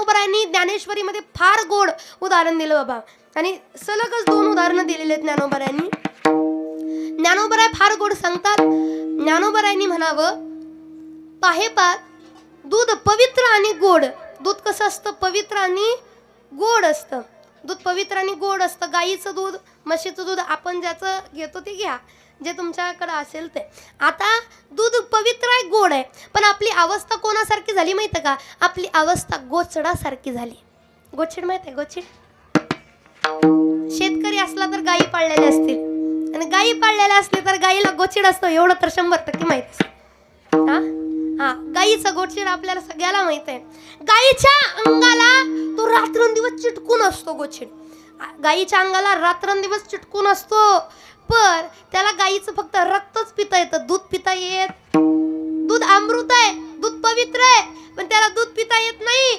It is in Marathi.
ज्ञानोबरायांनी ज्ञानेश्वरीमध्ये फार गोड उदाहरण दिलं बाबा, आणि सलगच 2 उदाहरणं दिलेली आहेत ज्ञानोबरायांनी. ज्ञानोबराय फार गोड सांगतात. ज्ञानोबरायांनी म्हणावं, पाहेपार दूध पवित्र आणि गोड. दूध कसं असतं? पवित्र आणि गोड असतं. दूध पवित्र आणि गोड असतं. गाईचं दूध, म्हशीचं दूध आपण ज्याचं घेतो ते घ्या, जे तुमच्याकडे असेल ते. आता दूध पवित्र आहे, गोड आहे, पण आपली अवस्था कोणासारखी झाली माहिती का? आपली अवस्था गोचडासारखी झाली. गोचिड माहिती आहे? गोचिड शेतकरी असला तर गायी पाळलेल्या असतील, आणि गायी पाळलेल्या असली तर गायीला गोचिड असतो, एवढं तर 100% माहिती असतं. हा, गायीचा गोचिड आपल्याला सगळ्याला माहित आहे. गायीच्या अंगाला तो रात्रंदिवस चिटकून असतो गोचिड. गायीच्या अंगाला रात्रंदिवस चिटकून असतो, पण त्याला गायीचं फक्त रक्तच पिता येतं, दूध पिता येत. दूध अमृत आहे, दूध पवित्र आहे, पण त्याला दूध पिता येत नाही.